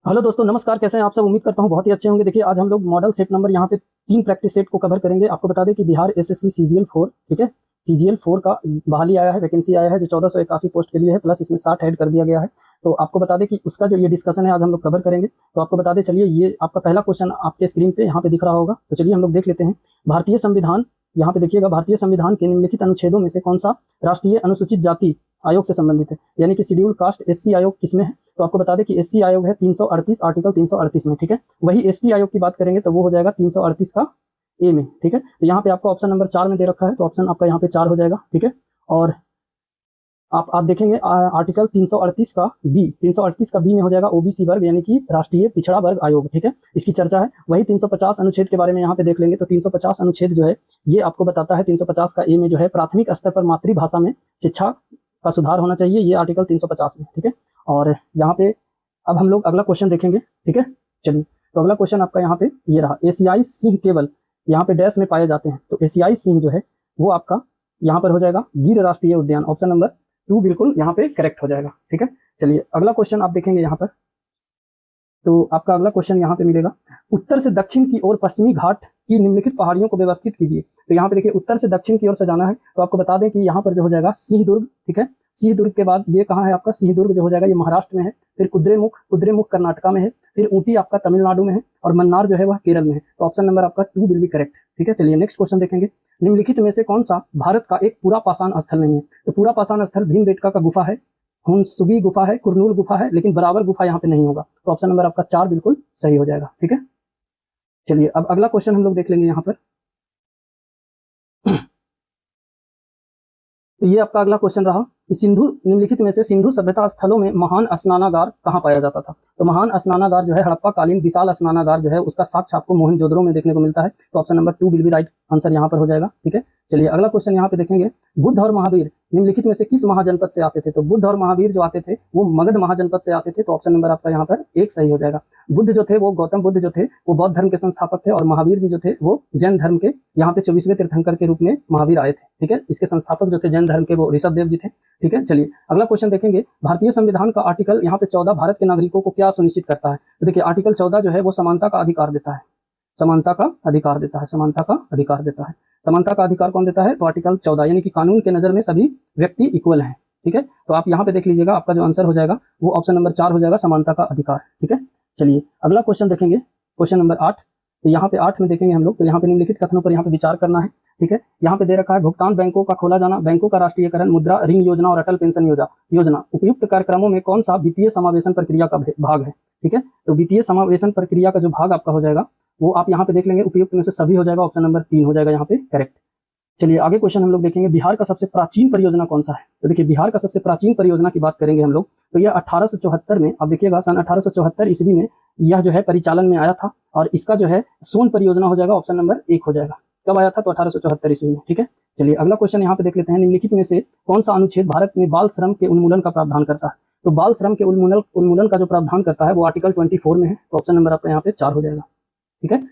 Hello दोस्तों, नमस्कार। कैसे हैं आप सब? उम्मीद करता हूं बहुत ही अच्छे होंगे। देखिए, आज हम लोग मॉडल सेट नंबर यहाँ पे 3 प्रैक्टिस सेट को कवर करेंगे। आपको बता दें कि बिहार एसएससी सीजीएल 4, ठीक है, सीजीएल 4 का बहाली आया है, वैकेंसी आया है जो 1481 पोस्ट के लिए है, प्लस इसमें 60 ऐड कर दिया गया है। तो आपको बता दें कि उसका जो ये डिस्कशन है आज हम लोग कवर करेंगे। तो आपको बता दें, चलिए, ये आपका पहला क्वेश्चन आपके स्क्रीन पे यहाँ पे दिख रहा होगा। तो चलिए हम लोग देख लेते हैं। भारतीय संविधान, यहाँ पे देखिएगा, भारतीय संविधान के निम्नलिखित अनुच्छेदों में से कौन सा राष्ट्रीय अनुसूचित जाति आयोग से संबंधित है, यानी कि शेड्यूल कास्ट एससी आयोग किसमें है? तो आपको बता दें कि एससी आयोग है 338, आर्टिकल 338 में, ठीक है। वही एसटी आयोग की बात करेंगे तो वो हो जाएगा 338 का ए में, ठीक है। तो यहाँ पे आपको ऑप्शन नंबर 4 में दे रखा है, तो ऑप्शन आपका यहाँ पे 4 हो जाएगा, ठीक है। और आप देखेंगे आर्टिकल 338 का बी, 338 का बी में हो जाएगा ओबीसी वर्ग, यानी कि राष्ट्रीय पिछड़ा वर्ग आयोग, ठीक है। इसकी चर्चा है। वही 350 अनुच्छेद के बारे में यहाँ पे देख लेंगे। तो 350 अनुच्छेद जो है ये आपको बताता है, 350 का ए में जो है प्राथमिक स्तर पर मातृभाषा में शिक्षा का सुधार होना चाहिए, ये आर्टिकल 350 में, ठीक है। और यहाँ पे अब हम लोग अगला क्वेश्चन देखेंगे, ठीक है। चलिए, तो अगला क्वेश्चन आपका यहाँ पे ये रहा। एशियाई सिंह केवल यहाँ पे डैश में पाए जाते हैं, तो एशियाई सिंह जो है वो आपका यहाँ पर हो जाएगा गिर राष्ट्रीय उद्यान। ऑप्शन नंबर 2 बिल्कुल यहाँ पे करेक्ट हो जाएगा, ठीक है। चलिए, अगला क्वेश्चन आप देखेंगे यहाँ पर। तो आपका अगला क्वेश्चन यहाँ पे मिलेगा, उत्तर से दक्षिण की ओर पश्चिमी घाट की निम्नलिखित पहाड़ियों को व्यवस्थित कीजिए। तो यहाँ पे देखिए, उत्तर से दक्षिण की ओर से जाना है, तो आपको बता दें कि यहाँ पर जो हो जाएगा सिंहदुर्ग, ठीक है। सिंहदुर्ग के बाद ये कहाँ है आपका? सिंहदुर्ग जो हो जाएगा ये महाराष्ट्र में है। फिर कुद्रेमुख कर्नाटका में है। फिर ऊटी आपका तमिलनाडु में है। और मन्नार जो है वह केरल में है। तो ऑप्शन नंबर आपका 2 विल बी करेक्ट, ठीक है। चलिए, नेक्स्ट क्वेश्चन देखेंगे। निम्नलिखित में से कौन सा भारत का एक पूरा पाषाण स्थल नहीं है? तो पूरा पाषाण स्थल भीमबेटका का गुफा है, हुनसुगी गुफा है, कुरनूल गुफा है, लेकिन बराबर गुफा यहाँ पे नहीं होगा। तो ऑप्शन नंबर आपका 4 बिल्कुल सही हो जाएगा, ठीक है। चलिए, अब अगला क्वेश्चन हम लोग देख लेंगे यहाँ पर। तो ये आपका अगला क्वेश्चन रहा कि सिंधु निम्नलिखित में से सिंधु सभ्यता स्थलों में महान स्नानागार कहाँ पाया जाता था? तो महान स्नानागार जो है हड़प्पा कालीन विशाल स्नानागार जो है उसका साक्ष्य आपको मोहनजोदड़ो में देखने को मिलता है। तो option number 2 will be right answer यहाँ पर हो जाएगा, ठीक है। चलिए, अगला क्वेश्चन यहाँ पे देखेंगे। बुद्ध और महावीर निम्नलिखित में से किस महाजनपद से आते थे? तो बुद्ध और महावीर जो आते थे वो मगध महाजनपद से आते थे। तो ऑप्शन नंबर आपका यहाँ पर 1 सही हो जाएगा। बुद्ध जो थे वो, गौतम बुद्ध जो थे वो बौद्ध धर्म के संस्थापक थे, और महावीर जी जो थे वो जैन धर्म के यहाँ पे 24वें तीर्थंकर के रूप में महावीर आए थे, ठीक है। इसके संस्थापक जो थे जैन धर्म के वो ऋषभदेव जी थे, ठीक है। चलिए, अगला क्वेश्चन देखेंगे। भारतीय संविधान का आर्टिकल यहाँ पे 14 भारत के नागरिकों को क्या सुनिश्चित करता है? तो देखिए, आर्टिकल 14 जो है वो समानता का अधिकार देता है, समानता का अधिकार देता है, समानता का अधिकार देता है। समानता का अधिकार कौन देता है? तो आर्टिकल 14, यानी कि कानून के नजर में सभी व्यक्ति इक्वल हैं, ठीक है। तो आप यहाँ पे देख लीजिएगा, आपका जो आंसर हो जाएगा वो ऑप्शन नंबर 4 हो जाएगा, समानता का अधिकार, ठीक है। चलिए, अगला क्वेश्चन देखेंगे, क्वेश्चन नंबर 8। तो यहाँ पे 8 में देखेंगे हम लोग। तो यहाँ पे निम्नलिखित कथनों पर यहाँ पे विचार करना है, ठीक है। यहाँ पे दे रखा है, भुगतान बैंकों का खोला जाना, बैंकों का राष्ट्रीयकरण, मुद्रा ऋण योजना और अटल पेंशन योजना उपयुक्त कार्यक्रमों में कौन सा वित्तीय समावेशन प्रक्रिया का भाग है? ठीक है। तो वित्तीय समावेशन प्रक्रिया का जो भाग आपका हो जाएगा वो आप यहाँ पे देख लेंगे, उपयुक्त में से सभी हो जाएगा। ऑप्शन नंबर 3 हो जाएगा यहाँ पे करेक्ट। चलिए, आगे क्वेश्चन हम लोग देखेंगे। बिहार का सबसे प्राचीन परियोजना कौन सा है? तो देखिए, बिहार का सबसे प्राचीन परियोजना की बात करेंगे हम लोग। तो यह 1874 में, आप देखिएगा, सन 1874 ईस्वी में यह जो है परिचालन में आया था, और इसका जो है सोन परियोजना हो जाएगा। ऑप्शन नंबर 1 हो जाएगा। कब आया था? तो 1874 ईस्वी में, ठीक है। चलिए, अगला क्वेश्चन यहाँ पे देख लेते हैं। निम्नलिखित में से कौन सा अनुच्छेद भारत में बाल श्रम के उन्मूलन का प्रावधान करता है? तो बाल श्रम के उन्मूलन का जो प्रावधान करता है वो आर्टिकल 24 में है। तो ऑप्शन नंबर आपका यहाँ पे 4 हो जाएगा, ठीक है।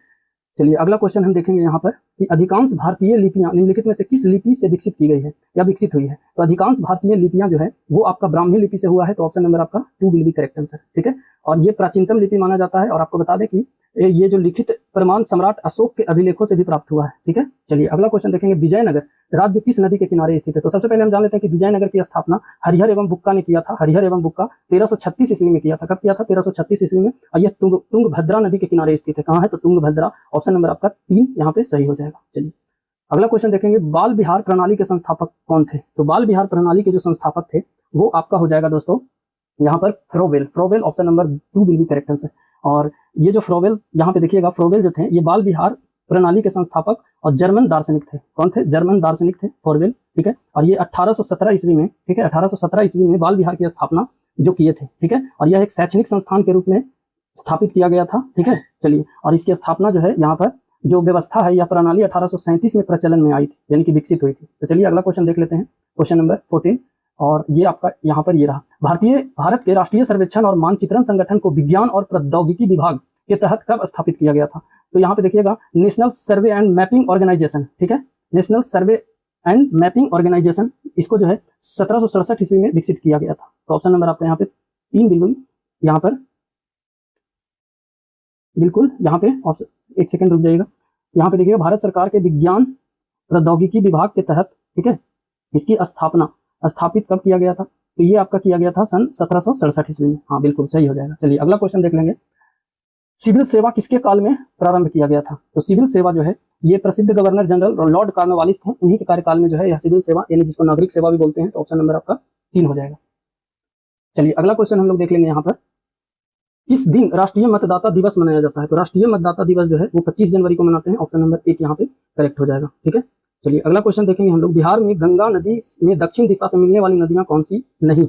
चलिए, अगला क्वेश्चन हम देखेंगे यहाँ पर कि अधिकांश भारतीय लिपियां निम्नलिखित में से किस लिपि से विकसित की गई है या विकसित हुई है? तो अधिकांश भारतीय लिपियां जो है वो आपका ब्राह्मी लिपि से हुआ है। तो ऑप्शन नंबर आपका 2 विल बी करेक्ट आंसर, ठीक है। और ये प्राचीनतम लिपि माना जाता है। और आपको बता दें कि ये जो लिखित प्रमाण सम्राट अशोक के अभिलेखों से भी प्राप्त हुआ है, ठीक है। चलिए, अगला क्वेश्चन देखेंगे। विजयनगर राज्य किस नदी के किनारे स्थित है? तो सबसे पहले हम जान लेते हैं कि विजयनगर की स्थापना हरिहर एवं बुक्का ने किया था। हरिहर एवं बुक्का 1336 ईस्वी में किया था। कब किया था? 1336 ईस्वी में। और यह तुंगभद्रा नदी के किनारे स्थित है। कहाँ है? तो तुंगभद्रा। ऑप्शन नंबर आपका 3 यहाँ पे सही हो जाएगा। चलिए, अगला क्वेश्चन देखेंगे। बाल बिहार प्रणाली के संस्थापक कौन थे? तो बाल बिहार प्रणाली के जो संस्थापक थे वो आपका हो जाएगा दोस्तों यहाँ पर फ्रोवेल। Option number 2 will be correct answer. और ये जो फ्रोवेल, यहाँ पे देखिएगा, फ्रोवेल जो थे ये बाल बिहार प्रणाली के संस्थापक और जर्मन दार्शनिक थे। कौन थे? जर्मन दार्शनिक थे फ्रोवेल, ठीक है। और ये 1817 ईस्वी में, ठीक है, 1817 ईस्वी में बाल बिहार की स्थापना जो किए थे, ठीक है। और यह एक शैक्षणिक संस्थान के रूप में स्थापित किया गया था, ठीक है। चलिए, और इसकी स्थापना जो है यहाँ पर जो व्यवस्था है, यह प्रणाली 1837 में प्रचलन में आई थी, यानी कि विकसित हुई थी। तो चलिए, अगला क्वेश्चन देख लेते हैं, क्वेश्चन नंबर 14। और ये आपका यहाँ पर ये रहा। भारत के राष्ट्रीय सर्वेक्षण और मानचित्रण संगठन को विज्ञान और प्रौद्योगिकी विभाग के तहत कब स्थापित किया गया था? तो यहाँ पे देखिएगा, national survey and mapping organization, ठीक है, national survey and mapping organization, इसको जो है 1767 ईस्वी में विकसित किया गया था। तो ऑप्शन नंबर आपका यहाँ पे 3 बिल्कुल यहाँ पर बिल्कुल यहाँ पे ऑप्शन, एक सेकंड रुक जाइएगा, यहाँ पे देखिएगा भारत सरकार के विज्ञान प्रौद्योगिकी विभाग के तहत, ठीक है, इसकी स्थापित कब किया गया था? तो ये आपका किया गया था सन 1767 ईस्वी में। हाँ बिल्कुल सही हो जाएगा। चलिए अगला क्वेश्चन देख लेंगे। सिविल सेवा किसके काल में प्रारंभ किया गया था? तो सिविल सेवा जो है ये प्रसिद्ध गवर्नर जनरल लॉर्ड कॉर्नवालिस थे, उन्हीं के कार्यकाल में जो है यह सिविल सेवा, यानी जिसको नागरिक सेवा भी बोलते हैं। तो ऑप्शन नंबर आपका 3 हो जाएगा। चलिए अगला क्वेश्चन हम लोग देख लेंगे यहाँ पर, किस दिन राष्ट्रीय मतदाता दिवस मनाया जाता है? तो राष्ट्रीय मतदाता दिवस जो है वो 25 जनवरी को मनाते हैं। ऑप्शन नंबर 1 यहाँ पे करेक्ट हो जाएगा। ठीक है, चलिए अगला क्वेश्चन देखेंगे हम लोग। बिहार में गंगा नदी में दक्षिण दिशा से मिलने वाली नदियां कौन सी नहीं?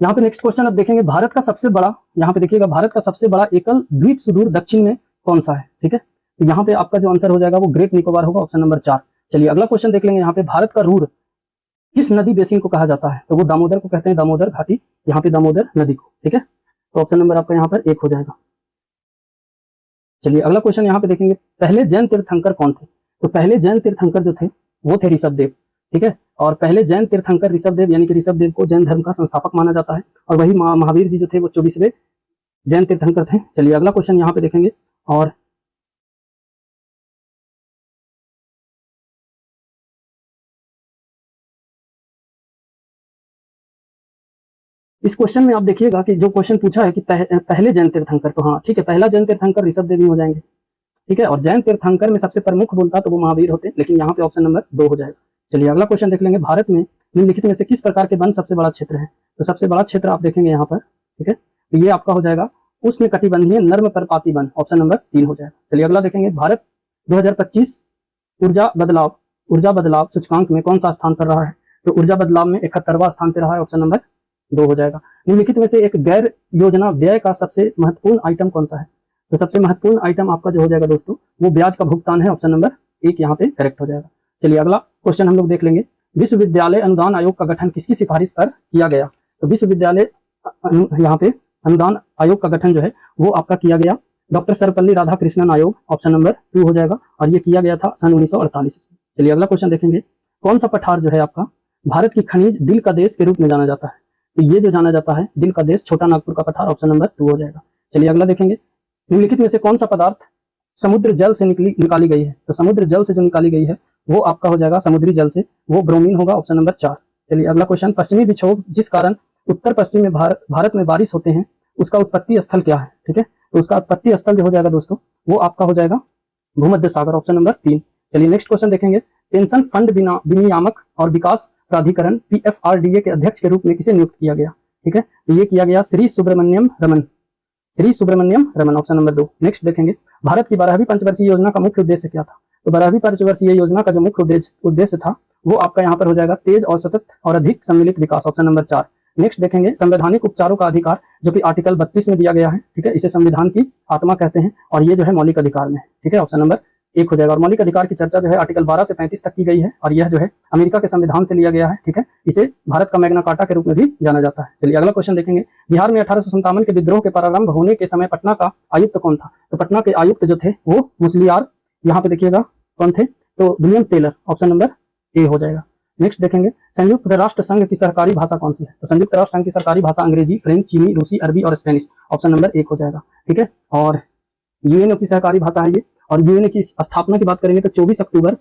यहाँ पे नेक्स्ट क्वेश्चन अब देखेंगे, भारत का सबसे बड़ा, यहाँ पे देखिएगा, भारत का सबसे बड़ा एकल द्वीप सुदूर दक्षिण में कौन सा है? ठीक है, तो यहाँ पे आपका जो आंसर हो जाएगा वो ग्रेट निकोबार होगा, ऑप्शन नंबर 4। चलिए अगला क्वेश्चन देख लेंगे। यहाँ पे भारत का रूर किस नदी बेसिन को कहा जाता है? तो वो दामोदर को कहते हैं, दामोदर घाटी, यहाँ पे दामोदर नदी को। ठीक है, तो ऑप्शन नंबर आपका यहाँ पर 1 हो जाएगा। चलिए अगला क्वेश्चन यहाँ पे देखेंगे, पहले जैन तीर्थंकर कौन थे? तो पहले जैन तीर्थंकर जो थे वो थे ऋषभदेव। ठीक है, और पहले जैन तीर्थंकर ऋषभदेव, यानी कि ऋषभदेव को जैन धर्म का संस्थापक माना जाता है। और वही महावीर जी जो थे वो 24वें जैन तीर्थंकर थे। चलिए अगला क्वेश्चन यहाँ पे देखेंगे, और इस क्वेश्चन में आप देखिएगा कि जो क्वेश्चन पूछा है कि पहले जैन तीर्थंकर, तो हाँ ठीक है, पहला जैन तीर्थंकर ऋषभदेव ही हो जाएंगे। ठीक है, और जैन तीर्थंकर में सबसे प्रमुख बोलता तो वो महावीर होते, लेकिन यहाँ पे ऑप्शन नंबर 2 हो जाएगा। चलिए अगला क्वेश्चन देख लेंगे, भारत में निम्नलिखित में से किस प्रकार के वन सबसे बड़ा क्षेत्र है? तो सबसे बड़ा क्षेत्र आप देखेंगे यहाँ पर, ठीक है, तो ये आपका हो जाएगा उष्णकटिबंधीय नर्म पर्णपाती वन, ऑप्शन नंबर 3 हो जाएगा। चलिए अगला देखेंगे, भारत 2025 ऊर्जा बदलाव सूचकांक में कौन सा स्थान पर रहा है? तो ऊर्जा बदलाव में 71वां स्थान पर रहा है, ऑप्शन नंबर 2 हो जाएगा। निम्नलिखित में से एक गैर योजना व्यय का सबसे महत्वपूर्ण आइटम कौन सा है? तो सबसे महत्वपूर्ण आइटम आपका जो हो जाएगा दोस्तों वो ब्याज का भुगतान है, ऑप्शन नंबर 1 यहाँ पे करेक्ट हो जाएगा। चलिए अगला क्वेश्चन हम लोग देख लेंगे, विश्वविद्यालय अनुदान आयोग का गठन किसकी सिफारिश पर किया गया? तो विश्वविद्यालय यहाँ पे अनुदान आयोग का गठन जो है वो आपका किया गया डॉक्टर सर्वपल्ली राधाकृष्णन आयोग, ऑप्शन नंबर 2 हो जाएगा, और ये किया गया था सन 1948 में। चलिए अगला क्वेश्चन देखेंगे, कौन सा पठार जो है आपका भारत की खनिज दिल का देश के रूप में जाना जाता है? तो ये जो जाना जाता है दिल का देश, छोटा नागपुर का पठार, ऑप्शन नंबर 2 हो जाएगा। चलिए अगला देखेंगे, निम्नलिखित में से कौन सा पदार्थ समुद्र जल से निकाली गई है? तो समुद्र जल से जो निकाली गई है वो आपका हो जाएगा समुद्री जल से, वो ब्रोमीन होगा, ऑप्शन नंबर 4। चलिए अगला क्वेश्चन, पश्चिमी विक्षोभ जिस कारण उत्तर पश्चिम में भारत में बारिश होते हैं उसका उत्पत्ति स्थल क्या है? ठीक है, तो उसका उत्पत्ति स्थल जो हो जाएगा दोस्तों वो आपका हो जाएगा भूमध्य सागर, ऑप्शन नंबर 3। चलिए नेक्स्ट क्वेश्चन देखेंगे, पेंशन फंड विनियामक और विकास प्राधिकरण PFRDA के अध्यक्ष के रूप में किसे नियुक्त किया गया? ठीक है, तो ये किया गया Shri Subramanyam Raman, option number 2। Next देखेंगे, भारत की 12वीं पंचवर्षीय योजना का मुख्य उद्देश्य क्या था? तो 12वीं पंचवर्षीय योजना का जो मुख्य उद्देश्य था वो आपका यहाँ पर हो जाएगा तेज और सतत और अधिक सम्मिलित विकास, ऑप्शन नंबर 4। नेक्स्ट देखेंगे, संवैधानिक उपचारों का अधिकार जो कि आर्टिकल 32 में दिया गया है। ठीक है, इसे संविधान की आत्मा कहते हैं और ये जो है मौलिक अधिकार में है। ठीक है, ऑप्शन नंबर 1 हो जाएगा। और मौलिक अधिकार की चर्चा जो है आर्टिकल 12 से 35 तक की गई है और यह जो है अमेरिका के संविधान से लिया गया है। ठीक है, इसे भारत का मैग्ना कार्टा के रूप में भी जाना जाता है। चलिए अगला क्वेश्चन देखेंगे, बिहार में 1857 के विद्रोह के प्रारंभ होने के समय पटना का आयुक्त कौन था? तो पटना के आयुक्त जो थे वो मुस्लियार, यहाँ पे देखिएगा कौन थे, तो William Taylor, option number A हो जाएगा। नेक्स्ट देखेंगे, संयुक्त राष्ट्र संघ की सरकारी भाषा कौन सी है? तो संयुक्त राष्ट्र संघ की सरकारी भाषा अंग्रेजी, फ्रेंच, चीनी, रूसी, अरबी और स्पेनिश, ऑप्शन नंबर 1 हो जाएगा। ठीक है, और यूएनओ की सहकारी भाषा है ये। और यूएनओ की स्थापना की बात करेंगे तो 24 अक्टूबर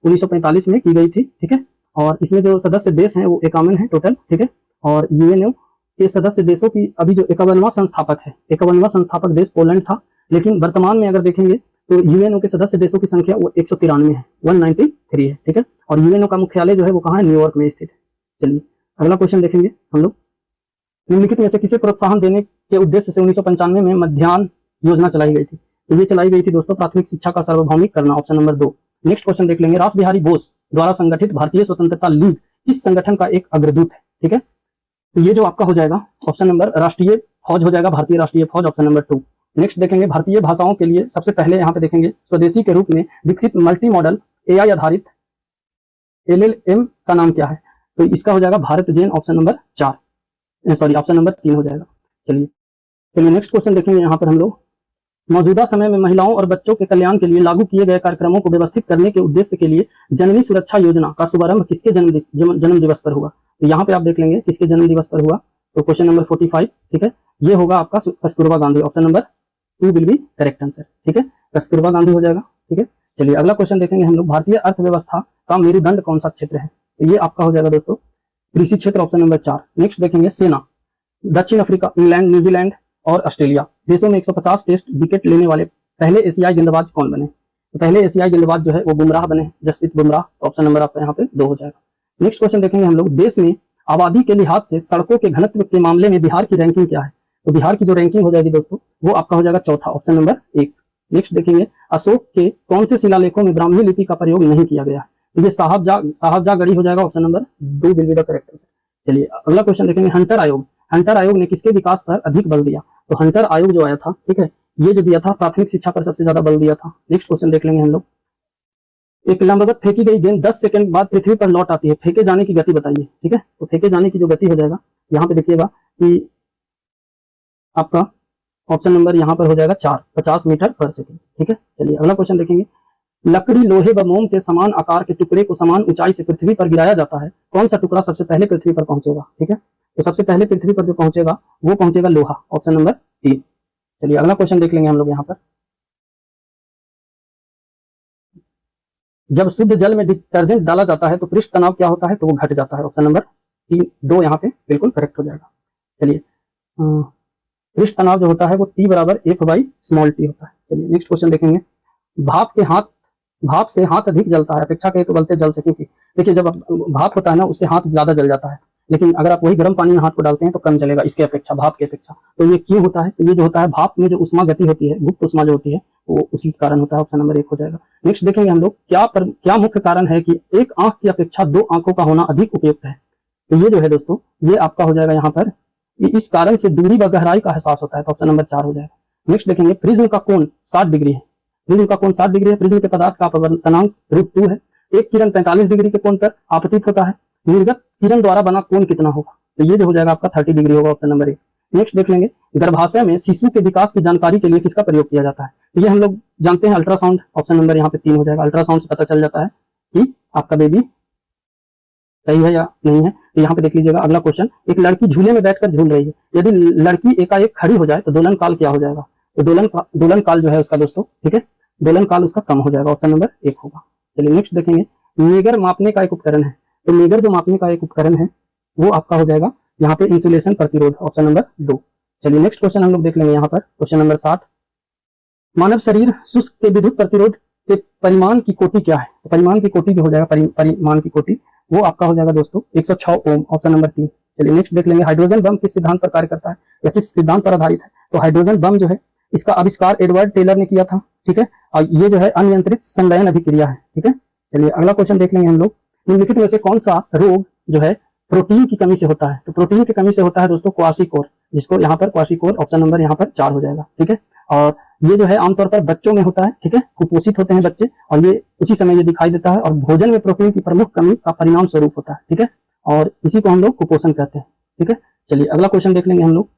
1945 में की गई थी। ठीक है, और इसमें जो सदस्य देश हैं वो 51 है टोटल। ठीक है, और यूएनओ के सदस्य देशों की अभी जो 51वां संस्थापक है, 51वां संस्थापक देश पोलैंड था, लेकिन वर्तमान में अगर देखेंगे तो यूएनओ के सदस्य देशों की संख्या वो 193 है, 193 है। ठीक है, और यूएनओ का मुख्यालय जो है वो कहाँ है? न्यूयॉर्क में स्थित है। चलिए अगला क्वेश्चन देखेंगे हम लोग, निम्नलिखित में से किसे प्रोत्साहन देने के उद्देश्य से 1995 में मध्याह्न योजना चलाई गई थी? तो ये चलाई गई थी दोस्तों प्राथमिक शिक्षा का सार्वभौमिक करना, ऑप्शन नंबर 2। नेक्स्ट क्वेश्चन देख लेंगे, रास बिहारी बोस द्वारा संगठित भारतीय स्वतंत्रता लीग इस संगठन का एक अग्रदूत है। ठीक है, तो ये जो आपका हो जाएगा ऑप्शन नंबर राष्ट्रीय फौज हो जाएगा, भारतीय राष्ट्रीय फौज, ऑप्शन नंबर 2। नेक्स्ट देखेंगे, भारतीय भाषाओं के लिए सबसे पहले यहाँ पे देखेंगे स्वदेशी के रूप में विकसित मल्टी मॉडल AI आधारित LLM का नाम क्या है? तो इसका हो जाएगा Bharat Jain, option number 4, sorry option number 3 हो जाएगा। चलिए नेक्स्ट क्वेश्चन देखेंगे, यहाँ पर हम लोग मौजूदा समय में महिलाओं और बच्चों के कल्याण के लिए लागू किए गए कार्यक्रमों को व्यवस्थित करने के उद्देश्य के लिए जननी सुरक्षा योजना का शुभारंभ किसके जन्म दिवस पर हुआ? तो यहाँ पे आप देख लेंगे किसके जन्म दिवस पर हुआ, तो क्वेश्चन नंबर 45। ठीक है, ये होगा आपका Kasturba Gandhi, option number 2 will be correct answer. ठीक है, कस्तूरबा गांधी हो जाएगा। ठीक है, चलिए अगला क्वेश्चन देखेंगे हम लोग, भारतीय अर्थव्यवस्था का मेरुदंड कौन सा क्षेत्र है? तो ये आपका हो जाएगा दोस्तों कृषि क्षेत्र, ऑप्शन नंबर 4। नेक्स्ट देखेंगे, सेना दक्षिण अफ्रीका, इंग्लैंड, न्यूजीलैंड और ऑस्ट्रेलिया देशों में 150 टेस्ट विकेट लेने वाले पहले एशियाई गेंदबाज कौन बने? तो पहले एशियाई गेंदबाज जो है वो बुमराह बने, जसप्रीत बुमराह, तो ऑप्शन नंबर आपका यहाँ पे 2 हो जाएगा। नेक्स्ट क्वेश्चन देखेंगे हम लोग, देश में आबादी के लिहाज से सड़कों के घनत्व के मामले में बिहार की रैंकिंग क्या है? तो बिहार की जो रैंकिंग हो जाएगी दोस्तों वो आपका हो जाएगा 4था, ऑप्शन नंबर 1। नेक्स्ट देखेंगे, अशोक के कौन से शिलालेखों में ब्राह्मी लिपि का प्रयोग नहीं किया गया है? तो ये साहबजा गढ़ी हो जाएगा, option number 2 will be the correct answer. चलिए अगला क्वेश्चन देखेंगे, हंटर आयोग ने किसके विकास पर अधिक बल दिया? तो हंटर आयोग जो आया था, ठीक है, ये जो दिया था प्राथमिक शिक्षा पर सबसे ज्यादा बल दिया था। नेक्स्ट क्वेश्चन देख लेंगे हम लोग, एक लंबवत फेंकी गई गेंद 10 सेकंड बाद पृथ्वी पर लौट आती है, फेंके जाने की गति बताइए। ठीक है, तो फेंके जाने की जो गति हो जाएगा यहाँ पे देखिएगा कि आपका ऑप्शन नंबर यहाँ पर हो जाएगा 4, 50 मीटर पर सेकंड। ठीक है, चलिए अगला क्वेश्चन देखेंगे, लकड़ी, लोहे व मोम के समान आकार के टुकड़े को समान ऊंचाई से पृथ्वी पर गिराया जाता है, कौन सा टुकड़ा सबसे पहले पृथ्वी पर पहुंचेगा? ठीक है, तो सबसे पहले पृथ्वी पर जो पहुंचेगा वो पहुंचेगा लोहा, ऑप्शन नंबर 3। चलिए अगला क्वेश्चन देख लेंगे हम लोग यहाँ पर, जब शुद्ध जल में डिटर्जेंट डाला जाता है तो पृष्ठ तनाव क्या होता है? तो वो घट जाता है, ऑप्शन नंबर 2 यहाँ पे बिल्कुल करेक्ट हो जाएगा। चलिए पृष्ठ तनाव जो होता है वो T बराबर F/t होता है। चलिए नेक्स्ट क्वेश्चन देखेंगे, भाप से हाथ अधिक जलता है अपेक्षा करें तो बलते जल से, क्योंकि देखिए जब भाप होता है ना उससे हाथ ज्यादा जल जाता है, लेकिन अगर आप वही गर्म पानी में हाथ को डालते हैं तो कम जलेगा इसके अपेक्षा, भाप की अपेक्षा। तो ये क्यों होता है? तो ये जो होता है भाप में जो उष्मा गति होती है, गुप्त उष्मा जो होती है वो उसी कारण होता है, ऑप्शन नंबर 1 हो जाएगा। नेक्स्ट देखेंगे हम लोग, क्या मुख्य कारण है कि एक आंख की अपेक्षा 2 आंखों का होना अधिक उपयुक्त है? तो ये जो है दोस्तों ये आपका हो जाएगा यहाँ पर, इस कारण से दूरी व गहराई का एहसास होता है, तो ऑप्शन नंबर 4 हो जाएगा। नेक्स्ट देखेंगे, प्रिज्म का कोण 60 डिग्री है, प्रिज्म का कोण 60 डिग्री है, प्रिज्म के पदार्थ का अपवर्तनांक √2 है, एक किरण 45 डिग्री के कोण पर आपतित होता है, निर्गत किरण द्वारा बना कोण कितना होगा? तो ये जो हो जाएगा आपका 30 डिग्री होगा, ऑप्शन नंबर ए। नेक्स्ट देख लेंगे, गर्भाशय में शिशु के विकास की जानकारी के लिए किसका प्रयोग किया जाता है? तो ये हम लोग जानते हैं अल्ट्रासाउंड, ऑप्शन नंबर यहाँ पे 3 हो जाएगा। अल्ट्रासाउंड से पता चल जाता है कि आपका बेबी सही है या नहीं है। तो यहाँ पे देख लीजिएगा अगला क्वेश्चन, एक लड़की झूले में बैठकर झूल रही है, यदि लड़की एकाएक खड़ी हो जाए तो दोलन काल क्या हो जाएगा? तो दोलन काल जो है उसका दोस्तों, ठीक है, दोलन काल उसका कम हो जाएगा, ऑप्शन नंबर 1 होगा। चलिए नेक्स्ट देखेंगे, मेगर मापने का एक उपकरण है। तो मेगर जो मापने का एक उपकरण है वो आपका हो जाएगा यहाँ पे इंसुलेशन प्रतिरोध, ऑप्शन नंबर 2। चलिए नेक्स्ट क्वेश्चन हम लोग देख लेंगे यहाँ पर, क्वेश्चन नंबर 7, मानव शरीर शुष्क के विद्युत प्रतिरोध के परिमाण की कोटि क्या है? तो परिमाण की कोटि जो हो जाएगा, परिमाण की कोटि वो आपका हो जाएगा दोस्तों 106 ओम, ऑप्शन नंबर 3। चलिए नेक्स्ट देख लेंगे, हाइड्रोजन बम किस सिद्धांत पर कार्य करता है या किस सिद्धांत पर आधारित है? तो हाइड्रोजन बम जो है इसका आविष्कार एडवर्ड टेलर ने किया था, ठीक है, और ये जो है अनियंत्रित संलयन अभिक्रिया है, ठीक है। चलिए अगला क्वेश्चन देख लेंगे हम लोग, निम्नलिखित में से कौन सा रोग जो है प्रोटीन की कमी से होता है? तो प्रोटीन की कमी से होता है दोस्तों क्वार्सिकोर, जिसको यहाँ पर क्वार्सिकोर, ऑप्शन नंबर यहाँ पर 4 हो जाएगा, ठीक है। और ये जो है आमतौर पर बच्चों में होता है, ठीक है, कुपोषित होते हैं बच्चे और ये उसी समय ये दिखाई देता है और भोजन में प्रोटीन की प्रमुख कमी का परिणाम स्वरूप होता है, ठीक है, और इसी को हम लोग कुपोषण कहते हैं, ठीक है। चलिए अगला क्वेश्चन देख लेंगे हम लोग,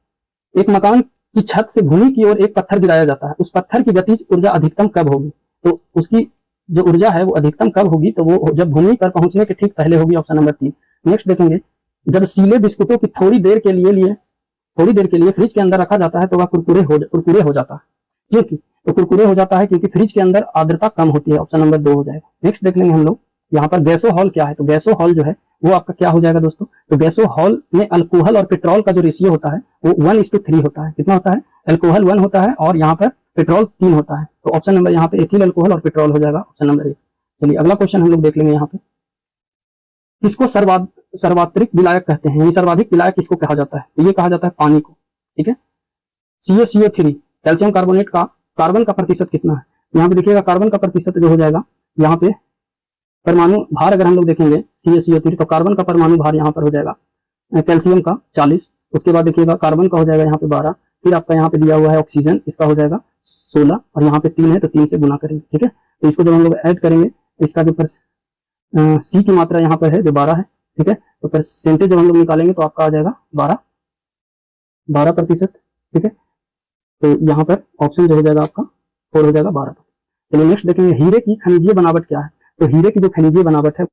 एक मकान की छत से भूमि की ओर एक पत्थर गिराया जाता है, उस पत्थर की गतिज ऊर्जा अधिकतम कब होगी? तो उसकी जो ऊर्जा है वो अधिकतम कब होगी? तो वो जब भूमि पर पहुंचने के ठीक पहले होगी, ऑप्शन नंबर 3। नेक्स्ट देखेंगे, जब सीले बिस्कुटों की थोड़ी देर के लिए फ्रिज के अंदर रखा जाता है तो वह कुरकुरे हो जाता है, क्योंकि तो कुरकुरे हो जाता है क्योंकि फ्रिज के अंदर आर्द्रता कम होती है, ऑप्शन नंबर 2 हो जाएगा। नेक्स्ट देख लेंगे हम लोग यहाँ पर गैसोहॉल क्या है? तो गैसोहॉल जो है वो आपका क्या हो जाएगा दोस्तों? तो गैसोहॉल में अल्कोहल और पेट्रोल का जो रेशियो होता है वो 1:3 होता है। कितना होता है? अल्कोहल 1 होता है और यहाँ पर पेट्रोल 3 होता है। तो ऑप्शन नंबर यहाँ पे एथिल अल्कोहल और पेट्रोल हो जाएगा, ऑप्शन नंबर 1। चलिए अगला क्वेश्चन हम लोग देख लेंगे यहाँ पे, किसको सर्वात्रिक विलायक कहते हैं? यानी सर्वाधिक विलायक किसको कहा जाता है? तो ये कहा जाता है पानी को, ठीक है। CaCO3 कैल्शियम कार्बोनेट का कार्बन का प्रतिशत कितना है? यहाँ पे देखिएगा कार्बन का प्रतिशत जो हो जाएगा यहाँ पे परमाणु भार, अगर हम लोग देखेंगे CaCO3 तो कार्बन का परमाणु भार यहाँ पर हो जाएगा कैल्शियम का 40, उसके बाद देखिएगा कार्बन का हो जाएगा यहाँ पे 12, फिर आपका यहाँ पे दिया हुआ है ऑक्सीजन, इसका हो जाएगा 16 और यहाँ पे 3 है तो 3 से गुना करेंगे, ठीक है। तो इसको जब हम लोग ऐड करेंगे इसका जो सी की मात्रा यहाँ पर है जो 12 है, ठीक है, तो परसेंटेज जब हम लोग निकालेंगे तो आपका आ जाएगा 12%, ठीक है। तो यहाँ पर ऑप्शन जो हो जाएगा आपका 4 हो जाएगा 12%। चलिए नेक्स्ट देखेंगे, हीरे की खनिजीय बनावट क्या है? तो हीरे की जो खनिजीय बनावट है